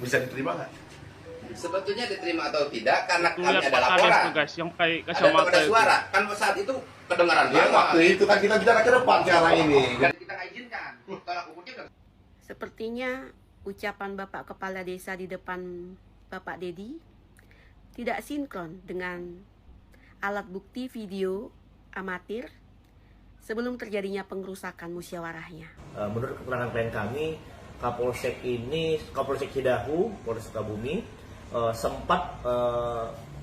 Bisa diterima nggak? Sebetulnya diterima atau tidak karena Tuh kami lihat ada Pak Kades laporan. tuh guys, yang pakai Ada kacamata itu. suara. Kan saat itu kedengaran Ya waktu itu kan kita bicara ke depan cara ini. Dan kita nggak izinkan. Tolak ukurnya udah. Sepertinya ucapan Bapak Kepala Desa di depan Bapak Dedi tidak sinkron dengan alat bukti video amatir sebelum terjadinya pengerusakan musyawarahnya. Menurut keterangan klien kami, Kapolsek Cidahu, Polres Sukabumi, sempat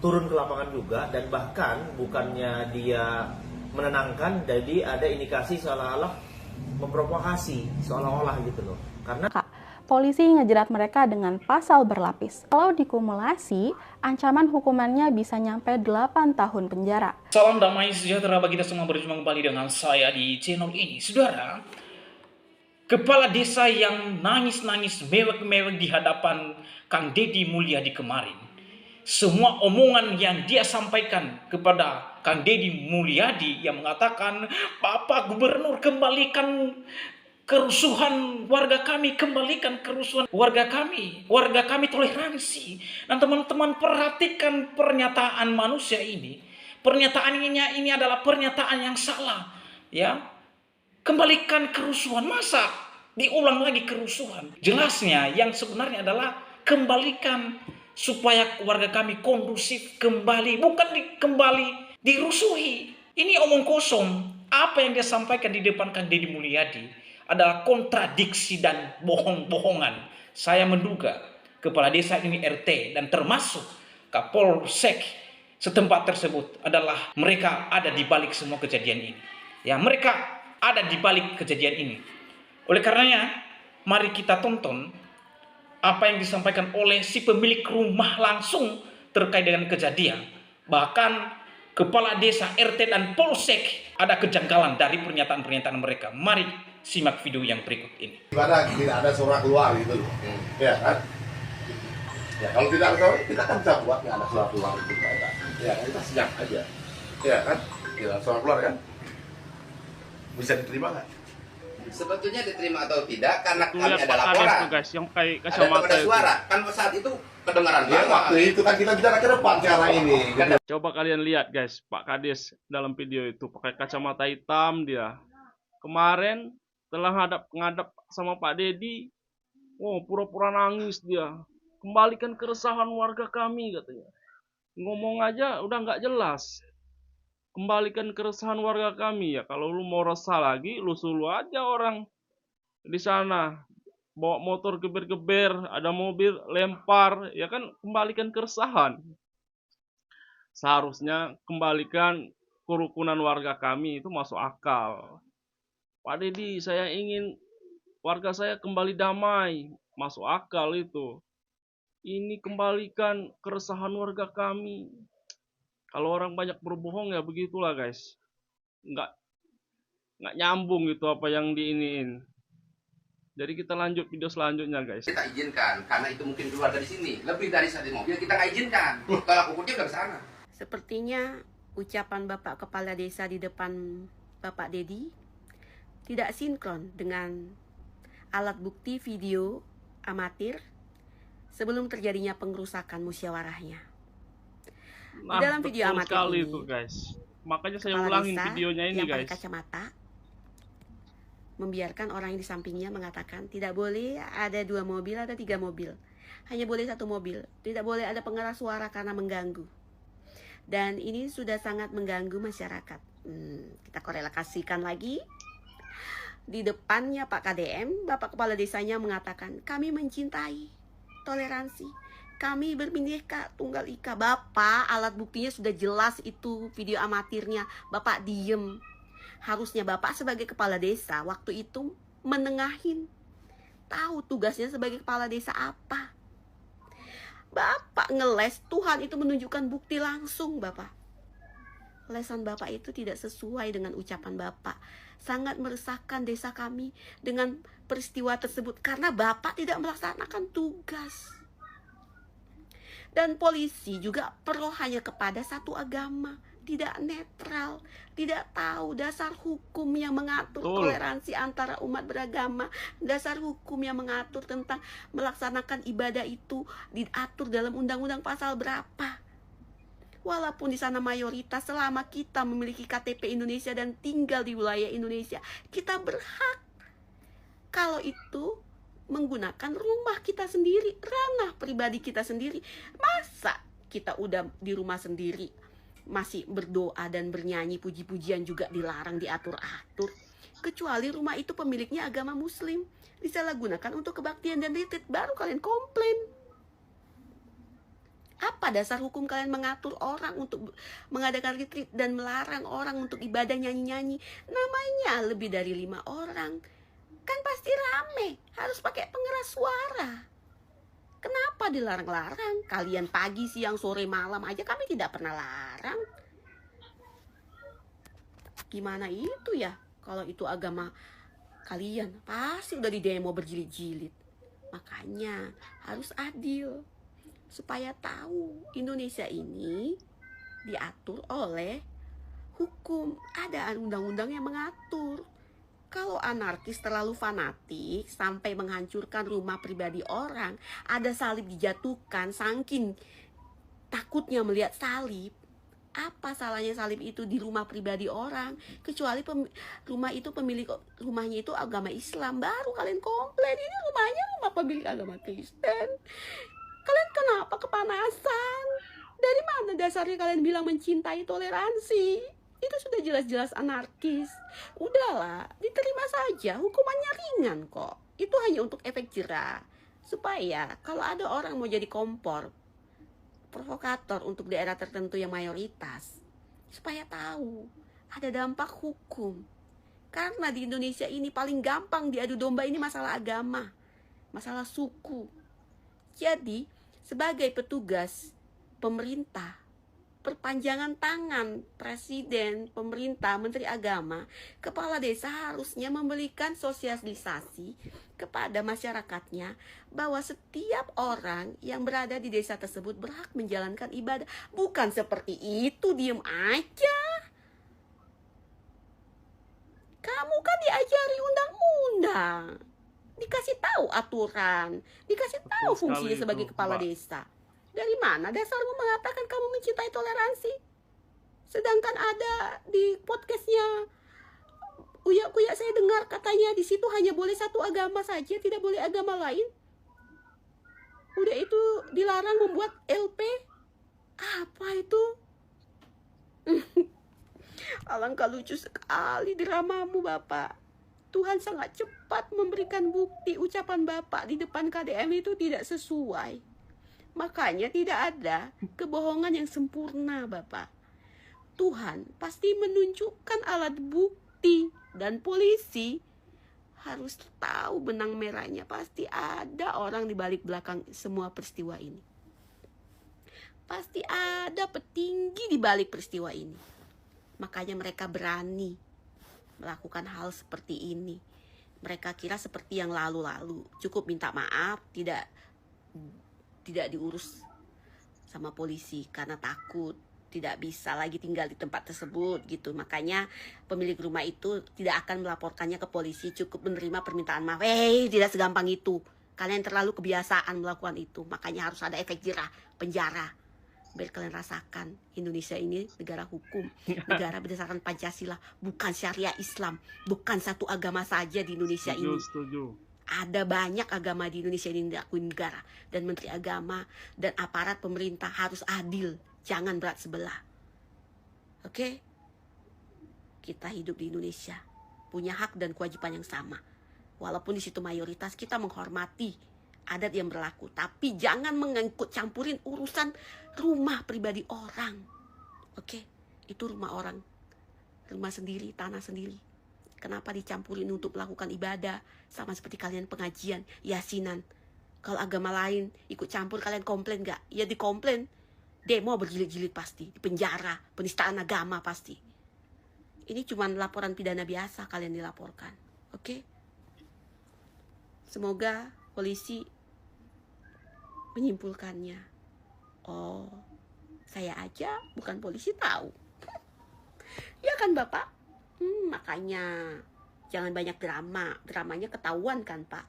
turun ke lapangan juga, dan bahkan bukannya dia menenangkan, jadi ada indikasi seolah-olah memprovokasi, seolah-olah gitu loh. Karena polisi ngejerat mereka dengan pasal berlapis. Kalau dikumulasi, ancaman hukumannya bisa nyampe 8 tahun penjara. Salam damai sejahtera bagi kita semua, berjumpa kembali dengan saya di channel ini. Saudara, kepala desa yang nangis-nangis mewek-mewek di hadapan Kang Deddy Mulyadi kemarin. Semua omongan yang dia sampaikan kepada Kang Deddy Mulyadi yang mengatakan, Bapak Gubernur, kembalikan kerusuhan warga kami, kembalikan kerusuhan warga kami toleransi. Dan teman-teman perhatikan pernyataan manusia ini. Pernyataan ini adalah pernyataan yang salah, ya. Kembalikan kerusuhan, masa diulang lagi kerusuhan? Jelasnya yang sebenarnya adalah kembalikan supaya warga kami kondusif kembali, bukan kembali dirusuhi. Ini omong kosong. Apa yang dia sampaikan di depan Kang Deddy Mulyadi adalah kontradiksi dan bohong-bohongan. Saya menduga kepala desa ini RT dan termasuk Kapolsek setempat tersebut adalah mereka ada di balik semua kejadian ini. Ya, mereka ada di balik kejadian ini. Oleh karenanya, mari kita tonton apa yang disampaikan oleh si pemilik rumah langsung terkait dengan kejadian. Bahkan kepala desa, RT, dan Polsek ada kejanggalan dari pernyataan-pernyataan mereka. Mari simak video yang berikut ini. Gimana tidak ada suara keluar gitu loh. Ya kan? Ya kalau tidak ada suara, kita kan bisa buat nggak ada suara keluar itu. Ya kita senyap aja. Ya kan? Tidak ada suara keluar kan? Bisa diterima nggak? Sebetulnya diterima atau tidak karena Tuh kami lihat ada Pak Kades laporan. tuh guys, yang pakai Ada kacamata itu. suara. Kan saat itu kedengaran Ya waktu itu kan kita bicara ke depan cara ini. Coba kalian lihat guys, Pak Kades dalam video itu pakai kacamata hitam dia. Kemarin telah ngadap sama Pak Deddy, pura-pura nangis dia. Kembalikan keresahan warga kami katanya. Ngomong aja udah nggak jelas. Kembalikan keresahan warga kami ya. Kalau lu mau resah lagi, lu suruh aja orang di sana bawa motor geber-geber, ada mobil lempar, ya kan, kembalikan keresahan. Seharusnya kembalikan kerukunan warga kami, itu masuk akal. Pak Deddy, saya ingin warga saya kembali damai, masuk akal itu. Ini kembalikan keresahan warga kami. Kalau orang banyak berbohong ya begitulah guys. Nggak nyambung gitu apa yang diiniin. Jadi kita lanjut video selanjutnya guys. kita izinkan karena itu mungkin keluar dari sini. Lebih dari satu mobil kita nggak izinkan. Tolak ukurnya udah ke sana. Sepertinya ucapan Bapak Kepala Desa di depan Bapak Dedi tidak sinkron dengan alat bukti video amatir sebelum terjadinya pengerusakan musyawarahnya. Nah, Di dalam video betul amatir sekali ini, itu guys. Makanya saya Kepala ulangin Desa videonya ini yang pakai guys. kacamata membiarkan orang yang di sampingnya mengatakan tidak boleh ada 2 mobil atau 3 mobil, hanya boleh 1 mobil, tidak boleh ada pengeras suara karena mengganggu, dan ini sudah sangat mengganggu masyarakat. Kita korelasikan lagi. Di depannya Pak KDM, Bapak Kepala Desanya mengatakan kami mencintai toleransi, kami berbineka tunggal ika. Bapak, alat buktinya sudah jelas, itu video amatirnya. Bapak diem. Harusnya Bapak sebagai kepala desa waktu itu menengahin, tahu tugasnya sebagai kepala desa apa. Bapak ngeles, Tuhan itu menunjukkan bukti langsung. Bapak, lesan Bapak itu tidak sesuai dengan ucapan Bapak. Sangat meresahkan desa kami dengan peristiwa tersebut karena Bapak tidak melaksanakan tugas. Dan polisi juga pro hanya kepada satu agama, tidak netral, tidak tahu dasar hukum yang mengatur Betul. toleransi antara umat beragama, dasar hukum yang mengatur tentang melaksanakan ibadah itu diatur dalam undang-undang pasal berapa. Walaupun di sana mayoritas, selama kita memiliki KTP Indonesia dan tinggal di wilayah Indonesia, kita berhak kalau itu menggunakan rumah kita sendiri, ranah pribadi kita sendiri. Masa kita udah di rumah sendiri masih berdoa dan bernyanyi puji-pujian juga dilarang, diatur-atur? Kecuali rumah itu pemiliknya agama Muslim, disalahgunakan untuk kebaktian dan retreat, baru kalian komplain. Apa dasar hukum kalian mengatur orang untuk mengadakan retreat dan melarang orang untuk ibadah nyanyi-nyanyi? Namanya lebih dari 5 orang, kan pasti rame, harus pakai pengeras suara. Kenapa dilarang-larang? Kalian pagi, siang, sore, malam aja kami tidak pernah larang. Gimana itu ya? Kalau itu agama kalian, pasti udah di demo berjilid-jilid. Makanya harus adil, supaya tahu Indonesia ini diatur oleh hukum. Ada undang-undang yang mengatur. Kalau anarkis terlalu fanatik sampai menghancurkan rumah pribadi orang, ada salib dijatuhkan, saking takutnya melihat salib. Apa salahnya salib itu di rumah pribadi orang? Kecuali rumah itu pemilik rumahnya itu agama Islam, baru kalian komplain. Ini rumahnya rumah pemilik agama Kristen. Kalian kenapa kepanasan? Dari mana dasarnya kalian bilang mencintai toleransi? Itu sudah jelas-jelas anarkis. Udahlah, diterima saja, hukumannya ringan kok. Itu hanya untuk efek jerah, supaya kalau ada orang mau jadi kompor, provokator untuk daerah tertentu yang mayoritas, supaya tahu ada dampak hukum. Karena di Indonesia ini paling gampang diadu domba ini masalah agama, masalah suku. Jadi sebagai petugas pemerintah, perpanjangan tangan presiden, pemerintah, menteri agama, kepala desa harusnya memberikan sosialisasi kepada masyarakatnya bahwa setiap orang yang berada di desa tersebut berhak menjalankan ibadah. Bukan seperti itu, diem aja. Kamu kan diajari undang-undang, dikasih tahu aturan, dikasih tahu Betul fungsinya sekali sebagai itu, kepala Mbak. desa. Dari mana dasarmu mengatakan kamu mencintai toleransi? Sedangkan ada di podcastnya Uya saya dengar katanya di situ hanya boleh satu agama saja, tidak boleh agama lain. Udah itu dilarang membuat LP. Apa itu? Alangkah lucu sekali dramamu, Bapak. Tuhan sangat cepat memberikan bukti ucapan Bapak di depan KDM itu tidak sesuai. Makanya tidak ada kebohongan yang sempurna, Bapak. Tuhan pasti menunjukkan alat bukti, dan polisi harus tahu benang merahnya. Pasti ada orang di balik belakang semua peristiwa ini. Pasti ada petinggi di balik peristiwa ini. Makanya mereka berani melakukan hal seperti ini. Mereka kira seperti yang lalu-lalu, cukup minta maaf, tidak diurus sama polisi karena takut tidak bisa lagi tinggal di tempat tersebut gitu. Makanya pemilik rumah itu tidak akan melaporkannya ke polisi, cukup menerima permintaan maaf. Tidak segampang itu. Kalian terlalu kebiasaan melakukan itu. Makanya harus ada efek jerah, penjara. Biar kalian rasakan Indonesia ini negara hukum, negara berdasarkan Pancasila, bukan syariah Islam, bukan satu agama saja di Indonesia ini. Setuju. Ada banyak agama di Indonesia ini diakui negara, dan menteri agama dan aparat pemerintah harus adil, jangan berat sebelah. Oke? Kita hidup di Indonesia, punya hak dan kewajiban yang sama. Walaupun di situ mayoritas, kita menghormati adat yang berlaku, tapi jangan mengikut campurin urusan rumah pribadi orang. Oke? Itu rumah orang, rumah sendiri, tanah sendiri. Kenapa dicampurin untuk melakukan ibadah? Sama seperti kalian pengajian, yasinan. Kalau agama lain ikut campur, kalian komplain gak? Ya dikomplain. Demo berjilid-jilid pasti. Di penjara, penistaan agama pasti. Ini cuma laporan pidana biasa kalian dilaporkan. Oke? Semoga polisi menyimpulkannya. Oh, saya aja bukan polisi tahu. Ya kan Bapak? Makanya jangan banyak drama. Dramanya ketahuan kan Pak?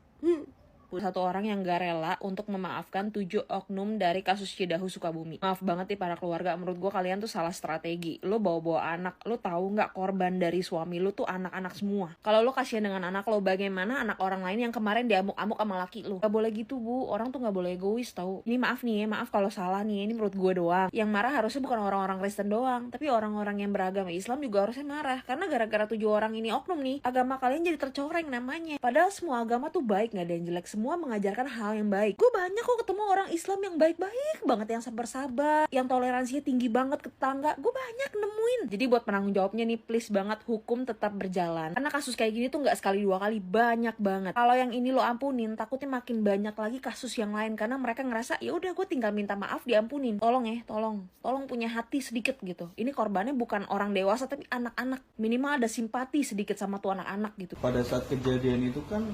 Satu orang yang gak rela untuk memaafkan 7 oknum dari kasus Cidahu Sukabumi. Maaf banget nih para keluarga, menurut gue kalian tuh salah strategi. Lo bawa-bawa anak, lo tahu nggak korban dari suami lo tuh anak-anak semua. Kalau lo kasihan dengan anak lo, bagaimana anak orang lain yang kemarin diamuk-amuk sama laki lo? Gak boleh gitu bu, orang tuh gak boleh egois tau. Ini maaf nih, maaf kalau salah nih, ini menurut gue doang. Yang marah harusnya bukan orang-orang Kristen doang, tapi orang-orang yang beragama Islam juga harusnya marah. Karena gara-gara 7 orang ini oknum nih, agama kalian jadi tercoreng namanya. Padahal semua agama tuh baik, gak ada yang jelek, semua mengajarkan hal yang baik. Gue banyak kok ketemu orang Islam yang baik-baik banget, yang sabar-sabar, yang toleransinya tinggi banget ke tetangga. Gue banyak nemuin. Jadi buat penanggung jawabnya nih, please banget hukum tetap berjalan. Karena kasus kayak gini tuh nggak sekali 2 kali, banyak banget. Kalau yang ini lo ampunin, takutnya makin banyak lagi kasus yang lain karena mereka ngerasa ya udah gue tinggal minta maaf diampunin. Tolong ya, tolong punya hati sedikit gitu. Ini korbannya bukan orang dewasa tapi anak-anak. Minimal ada simpati sedikit sama tuh anak-anak gitu. Pada saat kejadian itu kan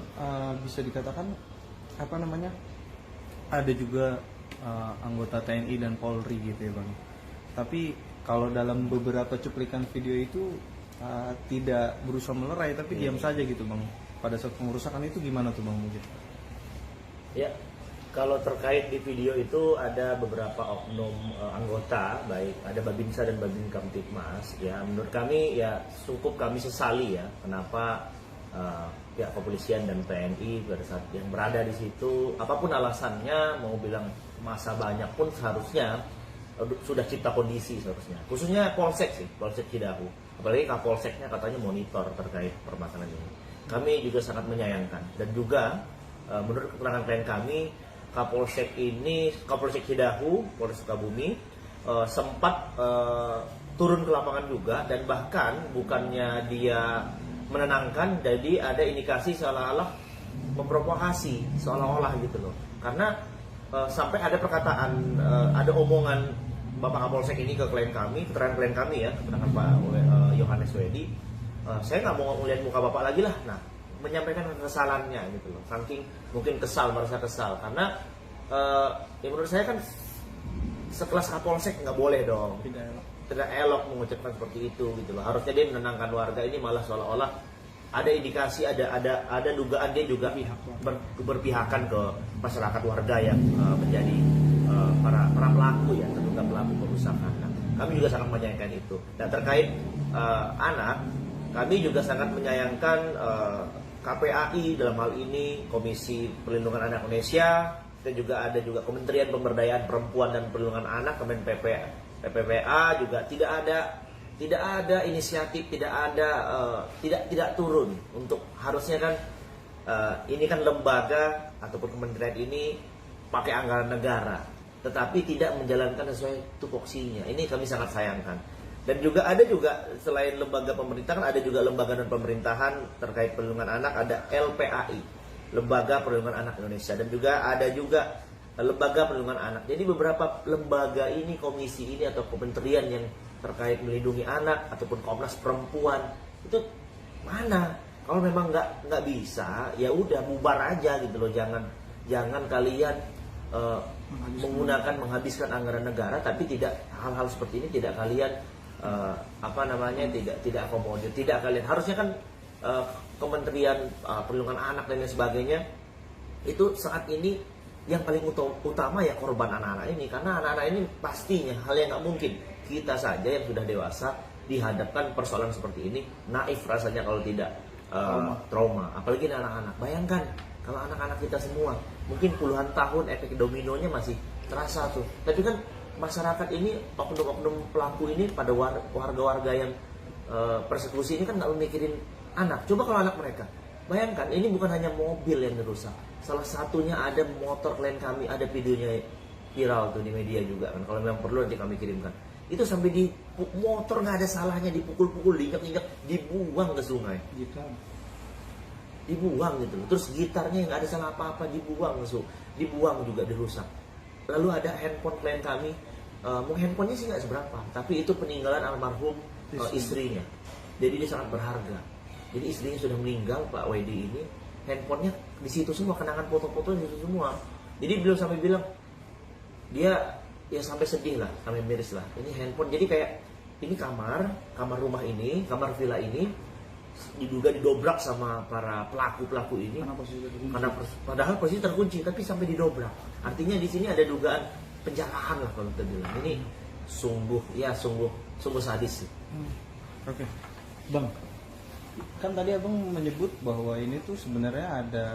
bisa dikatakan ada juga anggota TNI dan Polri gitu ya Bang. Tapi kalau dalam beberapa cuplikan video itu tidak berusaha melerai tapi diam saja gitu Bang. Pada saat pengerusakan itu gimana tuh Bang mungkin? Ya, kalau terkait di video itu ada beberapa oknum anggota, baik ada Babinsa dan Babin Kamtibmas. Ya, menurut kami ya cukup kami sesali ya kenapa pihak kepolisian dan TNI pada saat yang berada di situ, apapun alasannya, mau bilang masa banyak pun seharusnya sudah cipta kondisi seharusnya. Khususnya Polsek sih, Polsek Cidahu. Apalagi Kapolseknya katanya monitor terkait permasalahan ini. Kami juga sangat menyayangkan dan juga menurut keterangan klien kami, Kapolsek Cidahu, Polres Sukabumi sempat turun ke lapangan juga dan bahkan bukannya dia menenangkan, jadi ada indikasi seolah-olah memprovokasi, seolah-olah gitu loh. Karena sampai ada perkataan, ada omongan Bapak Kapolsek ini ke klien kami, keterangan klien kami ya, keterangan Pak Yohanes Wedi, saya nggak mau ngeliat muka Bapak lagi lah. Nah, menyampaikan kekesalannya gitu loh. Saking mungkin merasa kesal karena ya menurut saya kan sekelas Kapolsek nggak boleh dong. Tidak elok mengucapkan seperti itu gitu loh. Harusnya dia menenangkan warga, ini malah seolah-olah ada indikasi, ada dugaan dia juga berpihakan ke masyarakat warga yang menjadi para pelaku ya, terduga pelaku perusakan. Nah, kami juga sangat menyayangkan itu. Dan terkait anak, kami juga sangat menyayangkan KPAI dalam hal ini, Komisi Perlindungan Anak Indonesia, dan juga ada Kementerian Pemberdayaan Perempuan dan Perlindungan Anak, Kemen PPPA juga tidak ada inisiatif, tidak turun untuk, harusnya kan ini kan lembaga ataupun kementerian ini pakai anggaran negara, tetapi tidak menjalankan sesuai tupoksinya. Ini kami sangat sayangkan. Dan juga ada selain lembaga pemerintahan, ada juga lembaga non pemerintahan terkait perlindungan anak, ada LPAI, Lembaga Perlindungan Anak Indonesia, dan juga ada lembaga perlindungan anak. Jadi beberapa lembaga ini, komisi ini atau kementerian yang terkait melindungi anak ataupun Komnas Perempuan itu mana? Kalau memang nggak bisa, ya udah bubar aja gitu loh. Jangan kalian menghabiskan anggaran negara, tapi tidak, hal-hal seperti ini tidak kalian tidak akomodir, tidak kalian. Harusnya kan Kementerian Perlindungan Anak dan lain sebagainya itu saat ini yang paling utama ya korban anak-anak ini, karena anak-anak ini pastinya hal yang nggak mungkin. Kita saja yang sudah dewasa dihadapkan persoalan seperti ini, naif rasanya kalau tidak trauma. Apalagi anak-anak. Bayangkan kalau anak-anak kita semua, mungkin puluhan tahun efek dominonya masih terasa tuh. Tapi kan masyarakat ini, oknum-oknum pelaku ini pada warga-warga yang persekusi ini kan nggak memikirin anak. Coba kalau anak mereka. Bayangkan, ini bukan hanya mobil yang dirusak. Salah satunya ada motor klien kami, ada videonya viral tuh di media juga kan. Kalau memang perlu nanti kami kirimkan. Itu sampai di motor nggak ada salahnya, dipukul-pukul, diinjak-injak, dibuang ke sungai. Dibuang gitu loh. Terus gitarnya nggak ada salah apa-apa, dibuang juga dirusak. Lalu ada handphone klien kami, handphonenya sih nggak seberapa, tapi itu peninggalan almarhum istrinya. Jadi dia sangat berharga. Jadi istrinya sudah meninggal, Pak Wedi ini, handphonenya di situ semua, kenangan foto-foto di situ semua. Jadi beliau sampai bilang, dia ya sampai sedih lah, sampai miris lah. Ini handphone, jadi kayak ini kamar rumah ini, kamar villa ini diduga didobrak sama para pelaku ini karena padahal posisi terkunci tapi sampai didobrak. Artinya di sini ada dugaan penjarahan lah kalau kita bilang. Ini sungguh sadis sih. Oke. Bang, kan tadi abang menyebut bahwa ini tuh sebenarnya ada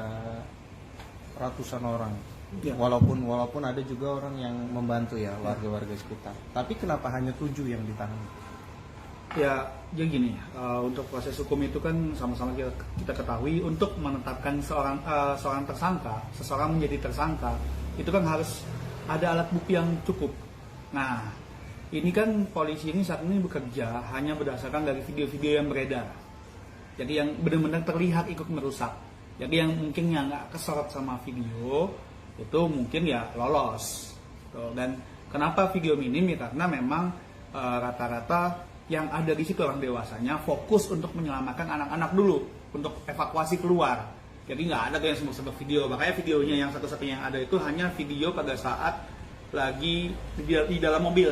ratusan orang. Ya. Walaupun ada juga orang yang membantu ya, warga-warga sekitar. Tapi kenapa hanya 7 yang ditahan? Ya, jadi gini, untuk proses hukum itu kan sama-sama kita ketahui, untuk menetapkan seorang tersangka, seseorang menjadi tersangka, itu kan harus ada alat bukti yang cukup. Nah, ini kan polisi ini saat ini bekerja hanya berdasarkan dari video-video yang beredar. Jadi yang benar-benar terlihat ikut merusak. Jadi yang mungkin yang nggak kesorot sama video, itu mungkin ya lolos. Dan kenapa video minim ya, karena memang rata-rata yang ada di situ orang dewasanya fokus untuk menyelamatkan anak-anak dulu, untuk evakuasi keluar. Jadi nggak ada yang sebut-sebut video. Makanya videonya yang satu-satunya yang ada itu hanya video pada saat lagi di dalam mobil.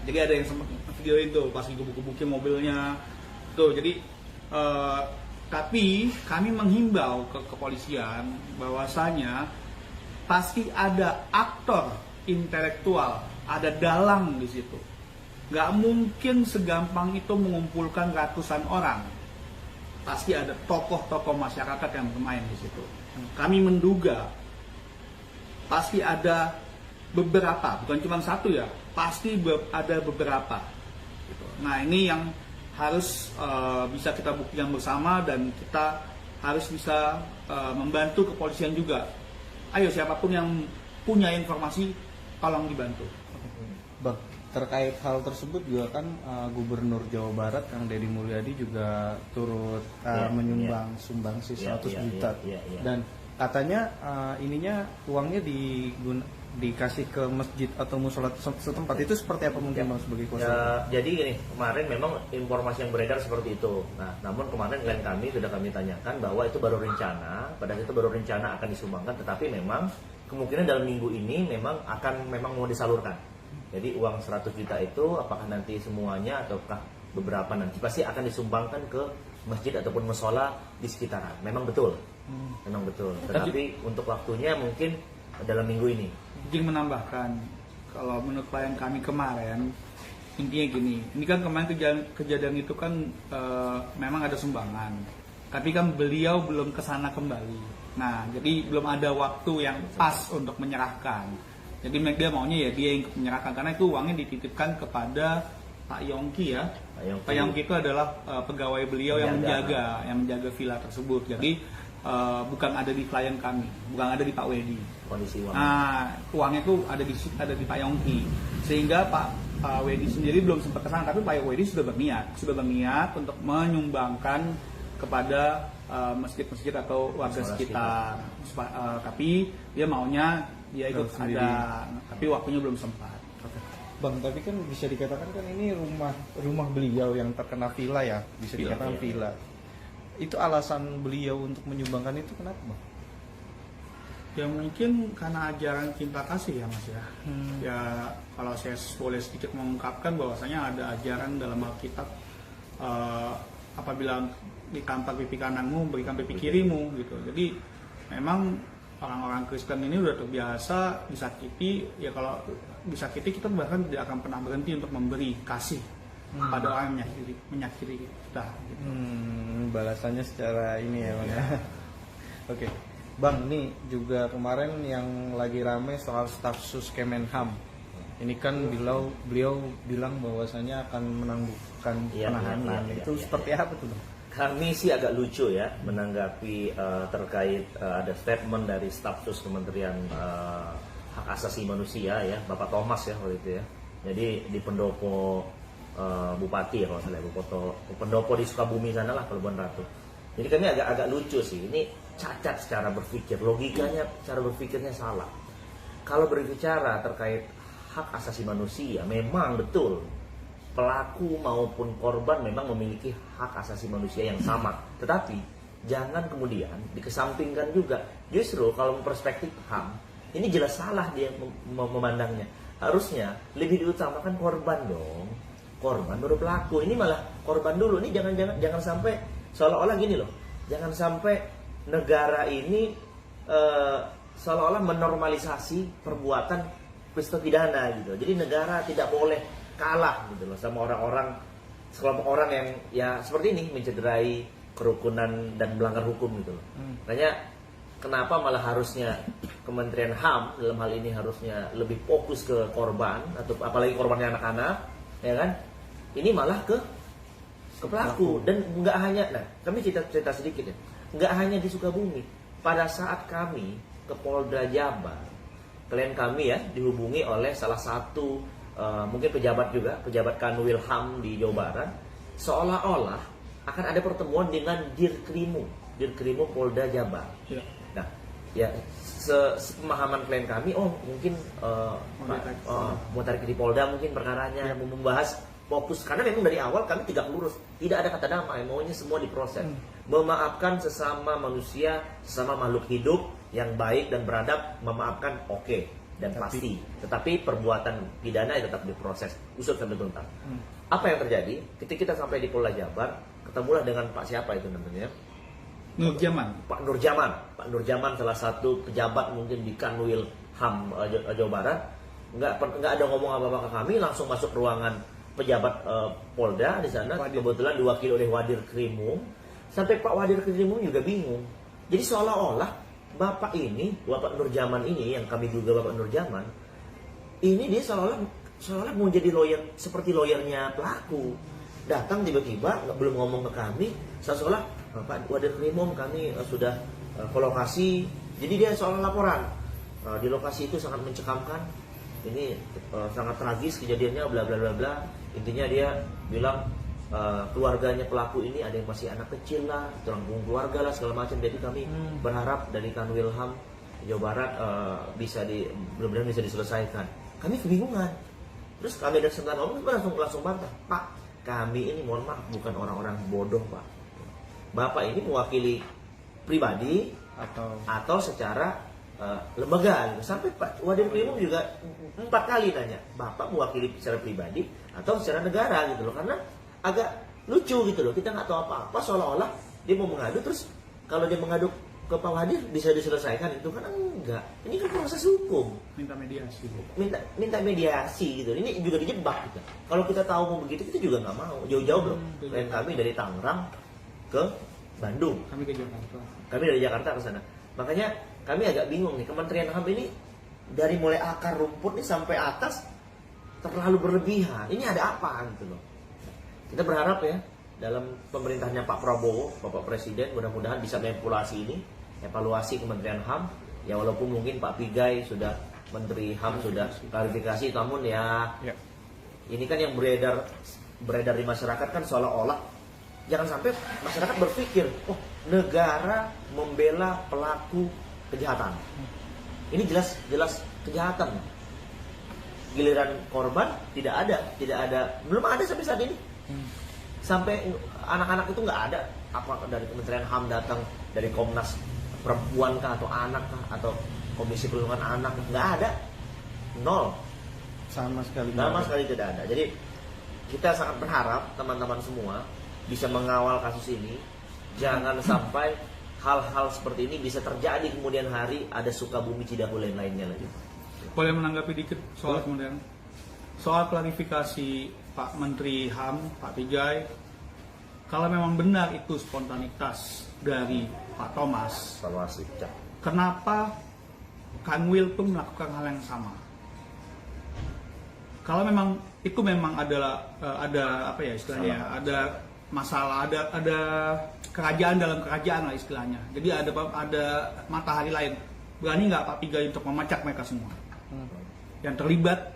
Jadi ada yang sempat video itu pas gebuk-gebukin mobilnya. Tuh, jadi tapi kami menghimbau ke kepolisian bahwasanya pasti ada aktor intelektual, ada dalang di situ. Nggak mungkin segampang itu mengumpulkan ratusan orang. Pasti ada tokoh-tokoh masyarakat yang bermain di situ. Kami menduga pasti ada beberapa, bukan cuma satu ya, pasti ada beberapa. Nah, ini yang harus bisa kita buktikan bersama, dan kita harus bisa membantu kepolisian juga. Ayo, siapapun yang punya informasi, tolong dibantu. Bang, terkait hal tersebut juga kan Gubernur Jawa Barat Kang Deddy Mulyadi juga turut menyumbang sumbangsi 100 juta. Dan katanya ininya uangnya dikasih ke masjid atau musola setempat. Itu seperti apa mungkin Bang sebagai kuasa? Ya, jadi gini, kemarin memang informasi yang beredar seperti itu. Nah, namun kemarin klien kami sudah kami tanyakan bahwa itu baru rencana, pada saat itu baru rencana akan disumbangkan, tetapi memang kemungkinan dalam minggu ini memang mau disalurkan. Jadi uang 100 juta itu apakah nanti semuanya ataukah beberapa nanti pasti akan disumbangkan ke masjid ataupun musola di sekitaran. Memang betul. Memang betul. Tetapi untuk waktunya mungkin dalam minggu ini. Izin menambahkan, kalau menurut klien kami kemarin, intinya gini, ini kan kemarin kejadian itu kan memang ada sumbangan, tapi kan beliau belum kesana kembali. Nah, jadi belum ada waktu yang pas untuk menyerahkan. Jadi dia maunya ya dia yang menyerahkan, karena itu uangnya dititipkan kepada Pak Yongki ya. Pak Yongki itu adalah pegawai beliau yang menjaga villa tersebut. Jadi bukan ada di klien kami, bukan ada di Pak Wedi. Kondisi uang. Nah, uangnya itu ada di Pak Yongki. Sehingga Pak Wedi sendiri belum sempat kesana, tapi Pak Wedi sudah berniat untuk menyumbangkan kepada masjid-masjid atau warga sekitar. Tapi dia maunya dia ikut ada, tapi waktunya belum sempat. Bang, tapi kan bisa dikatakan kan ini rumah beliau yang terkena villa ya, bisa dikatakan villa. Itu alasan beliau untuk menyumbangkan itu kenapa, Bang? Ya mungkin karena ajaran cinta kasih ya Mas ya. Ya kalau saya boleh sedikit mengungkapkan bahwasanya ada ajaran dalam Alkitab, apabila ditampar pipi kananmu, berikan pipi kirimu gitu. Jadi memang orang-orang Kristen ini udah terbiasa disakiti. Ya kalau disakiti kita bahkan tidak akan pernah berhenti untuk memberi kasih pada orang yang menyakiti kita gitu. Balasannya secara ini ya Bang ya. Oke. Bang, ini juga kemarin yang lagi rame soal staf sus Kemenham. Ini kan beliau bilang bahwasanya akan menangguhkan penahanan. Itu seperti apa tuh, Bang? Kami sih agak lucu ya menanggapi terkait ada statement dari staf sus Kementerian Hak Asasi Manusia ya, Bapak Thomas ya waktu itu ya. Jadi di pendopo Bupati ya kalau salah, pendopo di Sukabumi sana lah, Pelabuhan Ratu. Jadi kami agak lucu sih. Ini cacat secara berpikir, logikanya cara berpikirnya salah. Kalau berbicara terkait hak asasi manusia, memang betul pelaku maupun korban memang memiliki hak asasi manusia yang sama. Tetapi jangan kemudian dikesampingkan juga. Justru kalau memperspektif HAM, ini jelas salah dia memandangnya. Harusnya lebih diutamakan korban dong. korban baru pelaku. Ini malah korban dulu. Ini jangan sampai seolah-olah gini loh. Jangan sampai negara ini seolah-olah menormalisasi perbuatan peristiwa pidana gitu. Jadi negara tidak boleh kalah gitu loh sama orang-orang, sekelompok orang yang ya seperti ini, mencederai kerukunan dan melanggar hukum gitu loh. Makanya kenapa malah harusnya Kementerian HAM dalam hal ini harusnya lebih fokus ke korban, atau apalagi korbannya anak-anak, ya kan? Ini malah ke pelaku. Dan nggak hanya, nah kami cerita sedikit ya, nggak hanya di Sukabumi. Pada saat kami ke Polda Jabar, klien kami ya dihubungi oleh salah satu mungkin pejabat juga, pejabat Kanwil HAM di Jawa Barat, seolah-olah akan ada pertemuan dengan Dirkrimum Polda Jabar. Ya. Nah, ya sepemahaman klien kami, mungkin mau tarik di Polda mungkin perkaranya, mau membahas fokus, karena memang dari awal kami tegak lurus, tidak ada kata damai, maunya semua diproses, memaafkan sesama manusia, sesama makhluk hidup yang baik dan beradab, memaafkan oke. Dan pasti, tetapi perbuatan pidana tetap diproses, usut sampai tuntas. Apa yang terjadi? Ketika kita sampai di Polda Jabar, ketemulah dengan Pak siapa itu namanya? Pak Nur Jaman, salah satu pejabat mungkin di Kanwil HAM Jawa Barat. Nggak ada ngomong apa-apa ke kami, langsung masuk ruangan pejabat Polda di sana. Kebetulan diwakili oleh Wadir Krimum. Sampai Pak Wadir Krimum juga bingung. Jadi seolah-olah Bapak Nur Jaman ini, yang kami duga Bapak Nur Jaman, ini dia seolah-olah mau jadi lawyer, seperti lawyernya pelaku. Datang tiba-tiba, belum ngomong ke kami, seolah Pak Wadir Krimum kami sudah ke lokasi. Jadi dia seolah laporan, di lokasi itu sangat mencekamkan, ini sangat tragis kejadiannya, bla bla bla bla. Intinya dia bilang keluarganya pelaku ini ada yang masih anak kecil lah, tanggung keluarga lah segala macam. Jadi kami berharap dari Kanwil HAM Jawa Barat benar-benar bisa diselesaikan. Kami kebingungan. Terus kami dari sebelah ngomong langsung bantah, Pak, kami ini mohon maaf bukan orang-orang bodoh, Pak. Bapak ini mewakili pribadi atau secara lembaga. Sampai Pak Wadir Krimum juga 4 kali nanya, Bapak mewakili secara pribadi atau secara negara gitu loh. Karena agak lucu gitu loh, kita nggak tahu apa-apa, seolah-olah dia mau mengadu, terus kalau dia mengadu ke Pak Wadir bisa diselesaikan, itu kan enggak. Ini kan proses hukum, minta mediasi gitu. Ini juga dijebak gitu. Kalau kita tahu mau begitu, kita juga nggak mau, jauh-jauh loh. Klien kami dari Tangerang ke Bandung, kami dari Jakarta ke sana. Makanya kami agak bingung nih, Kementerian HAM ini dari mulai akar rumput nih sampai atas terlalu berlebihan. Ini ada apa gitu loh. Kita berharap ya dalam pemerintahnya Pak Prabowo, Bapak Presiden, mudah-mudahan bisa mengevaluasi ini, evaluasi Kementerian HAM. Ya walaupun mungkin Pak Pigai sudah, Menteri HAM sudah klarifikasi, namun ya ini kan yang beredar di masyarakat kan seolah-olah, jangan sampai masyarakat berpikir, negara membela pelaku kejahatan. Ini jelas kejahatan. Giliran korban tidak ada, belum ada sampai saat ini. Sampai anak-anak itu nggak ada, apa dari Kementerian HAM datang, dari Komnas Perempuan kah, atau anak kah, atau Komisi Perlindungan Anak, nggak ada, nol, sama sekali tidak ada. Jadi kita sangat berharap teman-teman semua bisa mengawal kasus ini, jangan sampai hal-hal seperti ini bisa terjadi kemudian hari, ada Sukabumi, Cidahu, lain-lainnya lagi. Boleh menanggapi dikit soal kemudian soal klarifikasi Pak Menteri HAM, Pak Pigai, kalau memang benar itu spontanitas dari Pak Thomas, kenapa Kanwil pun melakukan hal yang sama? Kalau memang itu memang adalah ada apa ya istilahnya, ada masalah, ada kerajaan dalam kerajaan lah istilahnya. Jadi ada matahari lain. Berani nggak Pak Pigai untuk memacak mereka semua yang terlibat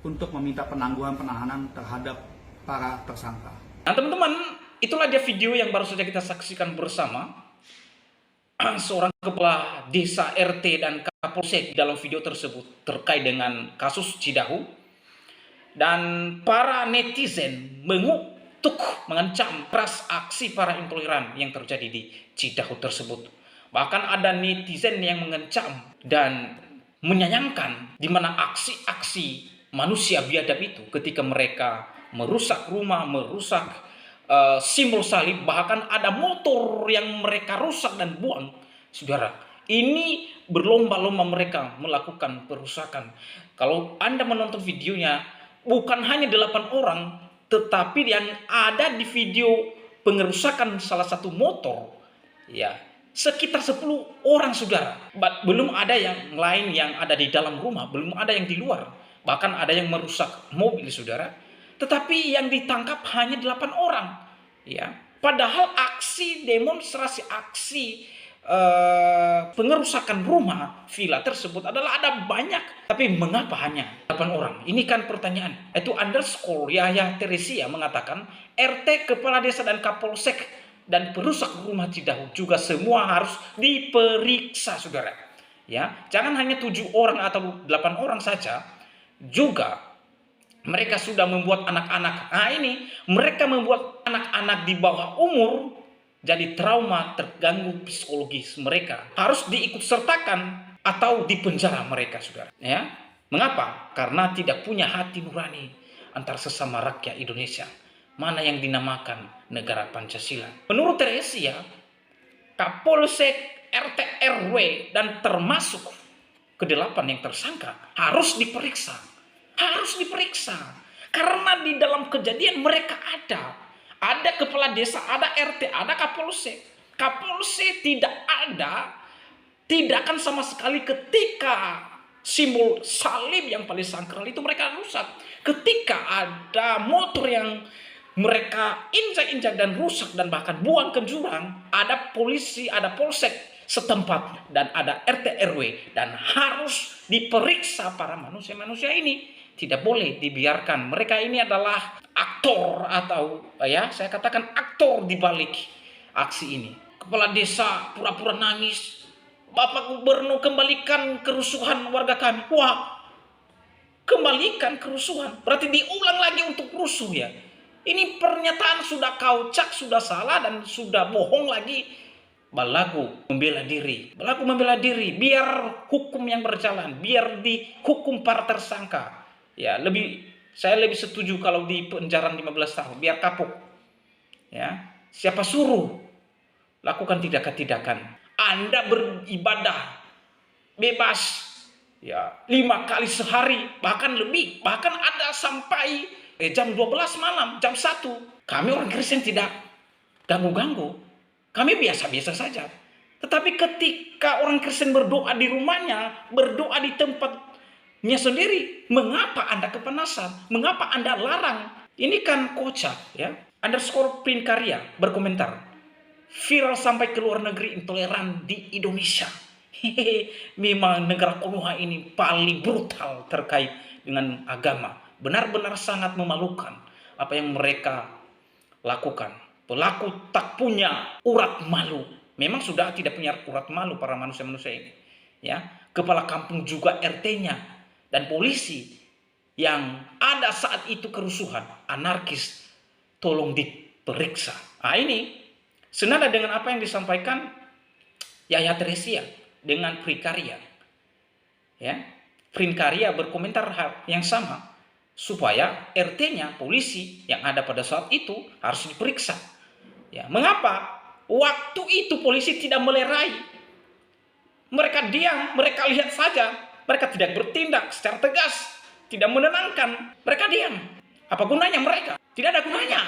untuk meminta penangguhan penahanan terhadap para tersangka? Nah teman-teman, itulah dia video yang baru saja kita saksikan bersama. Seorang kepala desa, RT, dan Kapolsek dalam video tersebut terkait dengan kasus Cidahu. Dan para netizen mengutuk, mengancam keras aksi para intoleran yang terjadi di Cidahu tersebut. Bahkan ada netizen yang mengancam dan menyayangkan di mana aksi-aksi manusia biadab itu ketika mereka merusak rumah, merusak simbol salib, bahkan ada motor yang mereka rusak dan buang. Saudara, ini berlomba-lomba mereka melakukan perusakan. Kalau Anda menonton videonya, bukan hanya 8 orang, tetapi yang ada di video pengerusakan salah satu motor, ya, sekitar 10 orang, saudara. Belum ada yang lain yang ada di dalam rumah, belum ada yang di luar. Bahkan ada yang merusak mobil, saudara. Tetapi yang ditangkap hanya 8 orang. Ya. Padahal aksi demonstrasi, aksi pengerusakan rumah villa tersebut adalah ada banyak. Tapi mengapa hanya 8 orang? Ini kan pertanyaan. Itu underscore Yahya Teresia mengatakan, RT, kepala desa dan kapolsek dan perusak rumah Cidahu juga semua harus diperiksa, saudara. Ya, jangan hanya 7 orang atau 8 orang saja. Juga mereka sudah membuat anak-anak. Nah ini, mereka membuat anak-anak di bawah umur jadi trauma, terganggu psikologis mereka. Harus diikut sertakan atau dipenjara mereka, saudara. Ya, mengapa? Karena tidak punya hati nurani antar sesama rakyat Indonesia. Mana yang dinamakan negara Pancasila. Menurut Teresia, Kapolsek, RT, RW, dan termasuk ke-8 yang tersangka harus diperiksa. Harus diperiksa. Karena di dalam kejadian mereka ada. Ada kepala desa, ada RT, ada Kapolsek. Kapolsek tidak ada tindakan sama sekali ketika simbol salib yang paling sakral itu mereka rusak. Ketika ada motor yang mereka injak-injak dan rusak dan bahkan buang ke jurang, ada polisi, ada polsek setempat dan ada RT RW dan harus diperiksa para manusia-manusia ini. Tidak boleh dibiarkan. Mereka ini adalah aktor atau ya saya katakan aktor di balik aksi ini. Kepala desa pura-pura nangis. Bapak Gubernur, kembalikan kerusuhan warga kami. Wah, kembalikan kerusuhan. Berarti diulang lagi untuk rusuh ya. Ini pernyataan sudah kaucak, sudah salah dan sudah bohong lagi. Berlaku membela diri. Berlaku membela diri. Biar hukum yang berjalan. Biar dihukum para tersangka. Ya, saya lebih setuju kalau di penjara 15 tahun. Biar kapok. Ya, siapa suruh lakukan tindakan-tindakan. Anda beribadah bebas ya 5 kali sehari, bahkan lebih, bahkan ada sampai jam 12 malam, jam 1. Kami orang Kristen tidak ganggu-ganggu. Kami biasa-biasa saja. Tetapi ketika orang Kristen berdoa di rumahnya, berdoa di tempatnya sendiri, mengapa Anda kepanasan? Mengapa Anda larang? Ini kan kocak ya. Underscore Print Karya berkomentar. Viral sampai ke luar negeri, intoleran di Indonesia. Memang negara Konoha ini paling brutal terkait dengan agama. Benar-benar sangat memalukan apa yang mereka lakukan. Pelaku tak punya urat malu. Memang sudah tidak punya urat malu para manusia-manusia ini. Ya, kepala kampung juga RT-nya dan polisi yang ada saat itu kerusuhan, anarkis, tolong diperiksa. Nah ini senada dengan apa yang disampaikan Yahya Teresia dengan Print Karya. Ya, Print Karya berkomentar hal yang sama supaya RT-nya polisi yang ada pada saat itu harus diperiksa. Ya, mengapa waktu itu polisi tidak melerai? Mereka diam, mereka lihat saja, mereka tidak bertindak secara tegas, tidak menenangkan. Mereka diam. Apa gunanya mereka? Tidak ada gunanya.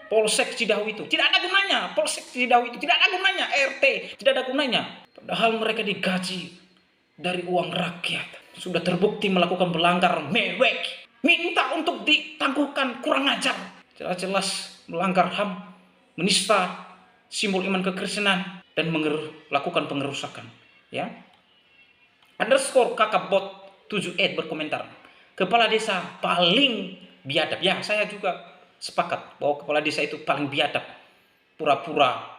Polsek Cidahu itu tidak ada gunanya. Polsek Cidahu itu tidak ada gunanya. RT tidak ada gunanya. Padahal mereka digaji dari uang rakyat. Sudah terbukti melakukan pelanggar mewek. Minta untuk ditangguhkan, kurang ajar. Jelas-jelas melanggar HAM, menista simbol iman kekristenan dan melakukan pengerusakan. Ya. Underscore kakakbot 78 berkomentar. Kepala desa paling biadab. Ya, saya juga sepakat bahwa kepala desa itu paling biadab, pura-pura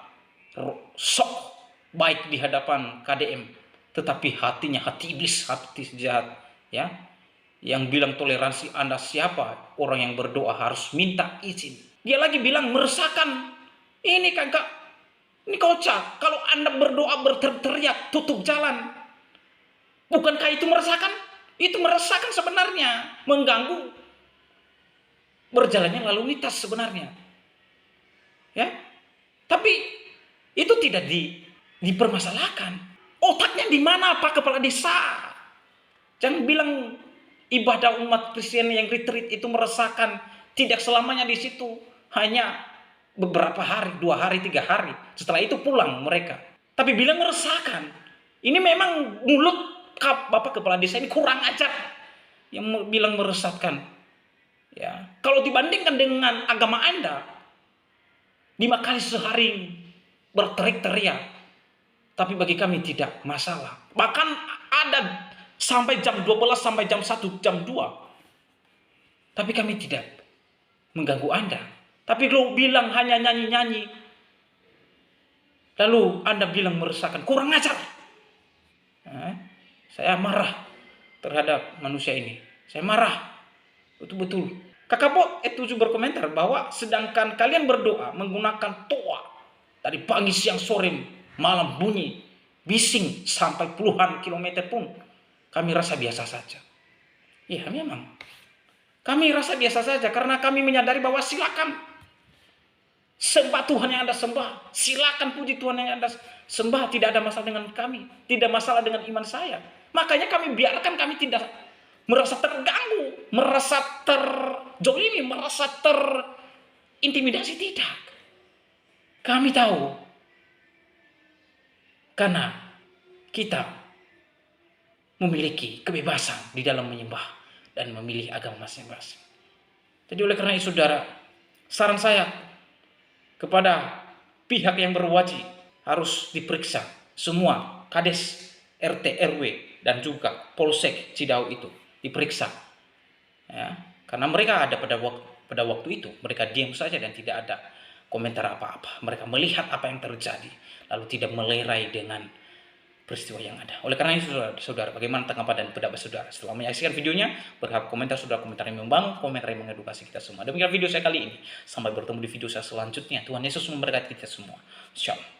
sok baik di hadapan KDM, tetapi hatinya hati iblis, hati jahat, ya. Yang bilang toleransi, Anda siapa? Orang yang berdoa harus minta izin. Dia lagi bilang meresahkan. Ini kakak, ini kocak. Kalau Anda berdoa berteriak tutup jalan, bukankah itu meresahkan? Itu meresahkan sebenarnya, mengganggu berjalannya lalu lintas sebenarnya. Ya. Tapi itu tidak dipermasalahkan. Otaknya di mana Pak Kepala Desa? Jangan bilang ibadah umat Kristen yang retreat itu meresahkan. Tidak selamanya di situ. Hanya beberapa hari, 2 hari, 3 hari. Setelah itu pulang mereka. Tapi bilang meresahkan. Ini memang mulut Bapak Kepala Desa ini kurang ajar. Yang bilang meresahkan. Ya. Kalau dibandingkan dengan agama Anda, 5 kali sehari berteriak-teriak. Tapi bagi kami tidak masalah. Bahkan ada sampai jam 12, sampai jam 1, jam 2. Tapi kami tidak mengganggu Anda. Tapi kalau bilang hanya nyanyi-nyanyi, lalu Anda bilang meresahkan, kurang ajar. Saya marah terhadap manusia ini. Saya marah. Betul-betul. Kakak Bot itu juga berkomentar bahwa sedangkan kalian berdoa menggunakan toa dari pagi, siang, sore, malam bunyi, bising sampai puluhan kilometer pun kami rasa biasa saja. Ya memang. Kami rasa biasa saja karena kami menyadari bahwa silakan sembah Tuhan yang Anda sembah. Silakan puji Tuhan yang Anda sembah. Tidak ada masalah dengan kami. Tidak masalah dengan iman saya. Makanya kami biarkan, kami tidak merasa terganggu, merasa terzolimi, merasa terintimidasi. Tidak. Kami tahu. Karena kita memiliki kebebasan di dalam menyembah dan memilih agama masing-masing. Jadi oleh karena itu saudara, saran saya kepada pihak yang berwajib harus diperiksa semua Kades, RT, RW dan juga Polsek Cidahu itu diperiksa. Ya, karena mereka ada pada waktu itu, mereka diam saja dan tidak ada komentar apa-apa. Mereka melihat apa yang terjadi lalu tidak melerai dengan peristiwa yang ada. Oleh karena itu saudara, bagaimana tanggapan dan pendapat saudara? Setelah menyaksikan videonya, berharap komentar saudara, komentar yang membangun, komentar yang mengedukasi kita semua. Demikian video saya kali ini. Sampai bertemu di video saya selanjutnya. Tuhan Yesus memberkati kita semua. Shalom.